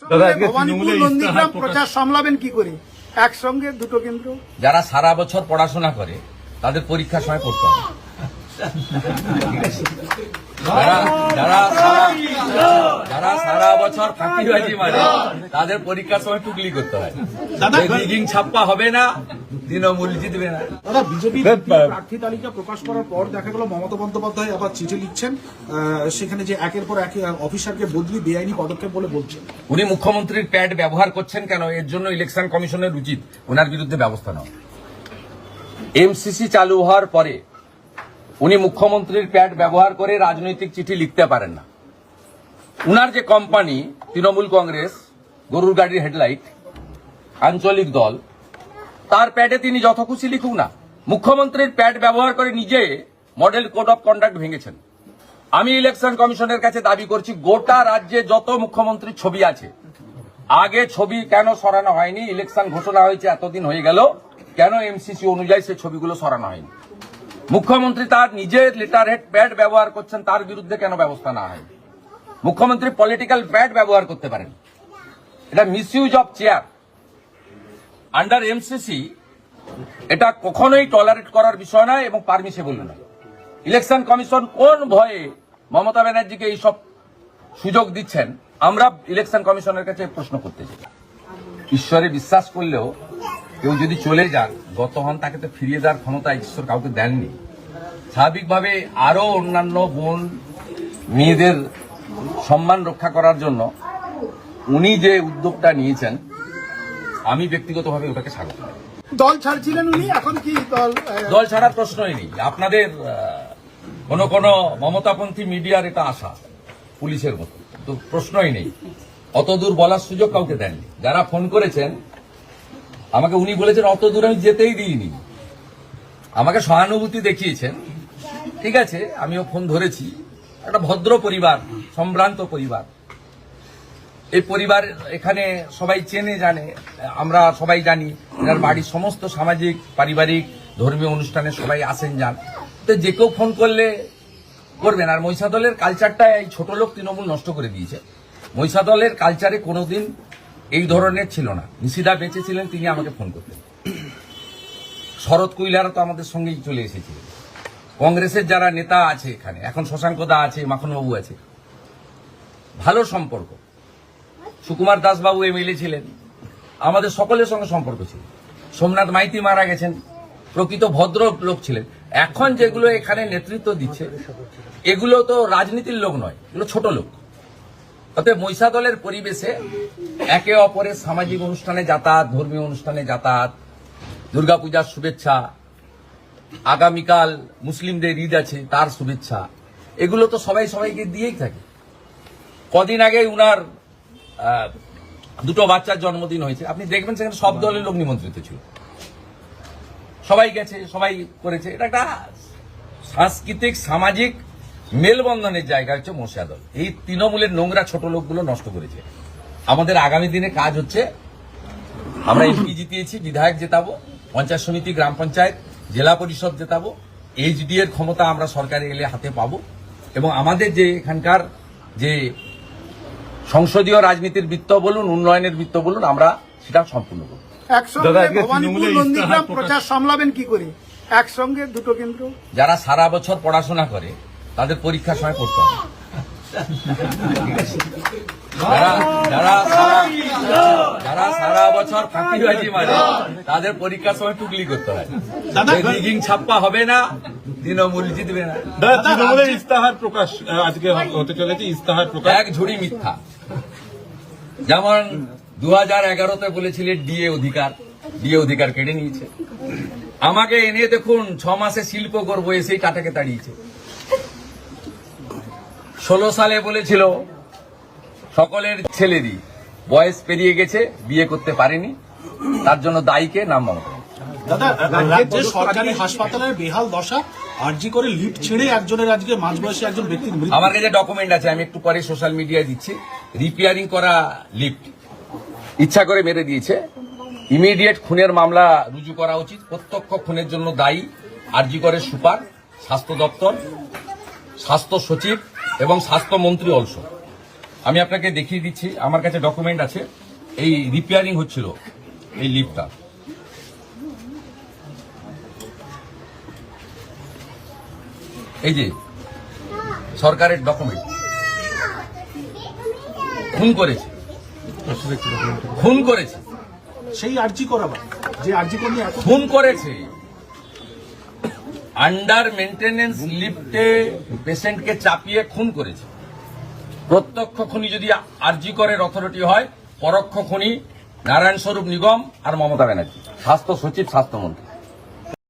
একসঙ্গে ভবানীপুর নন্দীগ্রাম প্রচার সামলাবেন কি করে? একসঙ্গে দুটো কেন্দ্র। যারা সারা বছর পড়াশোনা করে তাদের পরীক্ষার সময় পড়তে হবে। যারা সারা বছর ফাঁকিবাজি মারে তাদের পরীক্ষার সময় টুকলি করতে হয়। রিগিং ছাপ্পা হবে না, তৃণমূল জিতবে না। দাদা, বিজেপি প্রার্থী তালিকা প্রকাশ করার পর দেখা গেল মমতা বন্দ্যোপাধ্যায় আবার চিঠি লিখছেন, সেখানে যে একের পর এক অফিসারকে বদলি বেআইনি পদক্ষেপ বলে বলছেন। উনি মুখ্যমন্ত্রীর প্যাড ব্যবহার করছেন কেন? এর জন্য ইলেকশন কমিশনের উচিত ওনার বিরুদ্ধে ব্যবস্থা নেওয়া। এমসিসি চালু হওয়ার পরে উনি মুখ্যমন্ত্রীর প্যাড ব্যবহার করে রাজনৈতিক চিঠি লিখতে পারেন না। উনার যে কোম্পানি তৃণমূল কংগ্রেস, গরুর গাড়ির হেডলাইট, আঞ্চলিক দল, তার প্যাডে তিনি যত খুশি লিখুক না। মুখ্যমন্ত্রীর প্যাড ব্যবহার করে নিজে মডেল কোড অফ কন্ডাক্ট ভেঙেছেন। আমি ইলেকশন কমিশনের কাছে দাবি করছি, গোটা রাজ্যে যত মুখ্যমন্ত্রীর ছবি আছে, আগে ছবি কেন সরানো হয়নি? ইলেকশন ঘোষণা হয়েছে, এতদিন হয়ে গেল, কেন এমসিসি অনুযায়ী সে ছবিগুলো সরানো হয়নি? মুখ্যমন্ত্রী তার নিজের লেটার হেড প্যাড ব্যবহার করছেন, তার বিরুদ্ধে কেন ব্যবস্থা না হয়? মুখ্যমন্ত্রী পলিটিক্যাল প্যাড ব্যবহার করতে পারেন, এটা misuse of chair under MCC. এটা কখনোই টলারেট করার বিষয় নয় এবং পারমিসেবল নয়। ইলেকশন কমিশন কোন ভয়ে মমতা ব্যানার্জিকে এইসব সুযোগ দিচ্ছেন? আমরা ইলেকশন কমিশনের কাছে প্রশ্ন করতে চাই। ঈশ্বরে বিশ্বাস করলেও কেউ যদি চলে যান, গত হন, তাকে তো ফিরিয়ে দেওয়ার ক্ষমতা ঈশ্বর কাউকে দেননি। স্বাভাবিকভাবে আরো অন্যান্য বোন মেয়েদের সম্মান রক্ষা করার জন্য উনি যে উদ্যোগটা নিয়েছেন, আমি ব্যক্তিগতভাবে ওটাকে স্বাগত করি। দল ছাড়ছিলেন উনি, এখন কি দল ছাড়ার প্রশ্নই নেই। আপনাদের কোন মমতাপন্থী মিডিয়ার এটা আশা, পুলিশের মতো, তো প্রশ্নই নেই। অত দূর বলার সুযোগ কাউকে দেননি। যারা ফোন করেছেন আমাকে, উনি বলেছেন অত দূর আমি যেতেই দিইনি, আমাকে সহানুভূতি দেখিয়েছেন। ঠিক আছে, আমিও ফোন ধরেছি। একটা ভদ্র পরিবার, সম্ভ্রান্ত পরিবার। এই পরিবার এখানে সবাই চেনে জানে, আমরা সবাই জানি। এনার বাড়ির সমস্ত সামাজিক, পারিবারিক, ধর্মীয় অনুষ্ঠানে সবাই আসেন যান। তো যে কেউ ফোন করলে করবেন। আর মহিষাদলের কালচারটা এই ছোট লোক তৃণমূল নষ্ট করে দিয়েছে। মহিষাদলের কালচারে কোনোদিন এই ধরনের ছিল না। নিশিদা বেঁচে ছিলেন, তিনি আমাকে ফোন করতেন। শরৎ কুইলারা তো আমাদের সঙ্গেই চলে এসেছিলেন। কংগ্রেসের যারা নেতা আছে এখানে, এখন শশাঙ্ক দা আছে, মাখনবাবু আছে, ভালো সম্পর্ক। সুকুমার দাসবাবু এমএলএ ছিলেন, আমাদের সকলের সঙ্গে সম্পর্ক ছিল। সোমনাথ মাইতি মারা গেছেন, প্রকৃত ভদ্র লোক ছিলেন। এখন যেগুলো এখানে নেতৃত্ব দিচ্ছে, এগুলো তো রাজনীতির লোক নয়, এগুলো ছোট লোক। অতএব মহিষাদলের পরিবেশে একে অপরের সামাজিক অনুষ্ঠানে যাতায়াত, ধর্মীয় অনুষ্ঠানে যাতায়াত, দুর্গাপূজার শুভেচ্ছা, আগামীকাল মুসলিমদের ঈদ আছে তার শুভেচ্ছা, এগুলো তো সবাই সবাইকে দিয়েই থাকে। কদিন আগে উনার দুটো বাচ্চার জন্মদিন হয়েছে, আপনি দেখবেন সেখানে সব দলের লোক নিমন্ত্রিত ছিল, সবাই গেছে, সবাই করেছে। এটা একটা সাংস্কৃতিক সামাজিক মেলবন্ধনের জায়গা হচ্ছে মহিষাদল। এই তৃণমূলের নোংরা ছোট লোকগুলো নষ্ট করেছে। আমাদের আগামী দিনে কাজ হচ্ছে, আমরা এমপি জিতিয়েছি, বিধায়ক জেতাবো, পঞ্চায়েত সমিতি, গ্রাম পঞ্চায়েত, জেলা পরিষদ জেতাবো। এইচডি এর ক্ষমতা আমরা সরকারে এলে হাতে পাবো এবং আমাদের যে এখানকার যে সংসদীয় রাজনীতির বৃত্ত বলুন, উন্নয়নের বৃত্ত বলুন, আমরা সেটা সম্পূর্ণ করব। একসঙ্গে ভবানীপুর নন্দীগ্রাম প্রচার সামলাবেন কি করে? একসঙ্গে দুটো কেন্দ্র। যারা সারা বছর পড়াশোনা করে তাদের পরীক্ষার সময় পড়তে হবে। যারা সারা বছর ফাঁকিবাজি মারে তাদের পরীক্ষার সময় টুকলি করতে হয়। রিগিং ছাপ্পা হবে না, তৃণমূল জিতবে না। তৃণমূলের ইস্তাহার প্রকাশ আজকে হতে চলেছে, ইস্তাহার প্রকাশ এক ঝুড়ি মিথ্যা। যেমন 2011-তে বলেছিলেন ডিএ অধিকার কেড়ে নিয়েছে। আমাকে এনে দেখুন 6 মাসে শিল্প করবো, এসেই টাটাকে তাড়িয়েছে। 16 সালে বলেছিল সকলের ছেলেরই বয়স পেরিয়ে গেছে, বিয়ে করতে পারেনি, তার জন্য দায়ীকে নাম মমতা। দাদা, রাজ্যের সরকারি হাসপাতালের বেহাল দশা, আরজি করে লিফট ছেড়ে একজনের আজকে মাঝবয়সী একজন ব্যক্তির মৃত্যু। আমার কাছে ডকুমেন্ট আছে, আমি একটু পরে সোশ্যাল মিডিয়ায় দিচ্ছি। রিপেয়ারিং করা লিফট ইচ্ছা করে মেরে দিয়েছে। ইমিডিয়েট খুনের মামলা রুজু করা উচিত। প্রত্যক্ষ খুনের জন্য দায়ী আরজি করে সুপার, স্বাস্থ্য দপ্তর, স্বাস্থ্য সচিব এবং স্বাস্থ্যমন্ত্রী অলসো। আমি আপনাকে দেখিয়ে দিচ্ছি, আমার কাছে ডকুমেন্ট আছে। এই রিপেয়ারিং হচ্ছিল এই লিফটটা, এই যে সরকারের ডকুমেন্ট। খুন করেছে, খুন করেছে, সেই আর্জি করাবা যে আর্জি করলে এত খুন করেছে। আন্ডার মেনটেনেন্স লিফটে পেশেন্টকে চাপিয়ে খুন করেছে। প্রত্যক্ষ খুনি যদি আরজি করের অথরিটি হয়, পরোক্ষ খুনি নারায়ণ স্বরূপ নিগম আর মমতা ব্যানার্জি, স্বাস্থ্য সচিব, স্বাস্থ্যমন্ত্রী।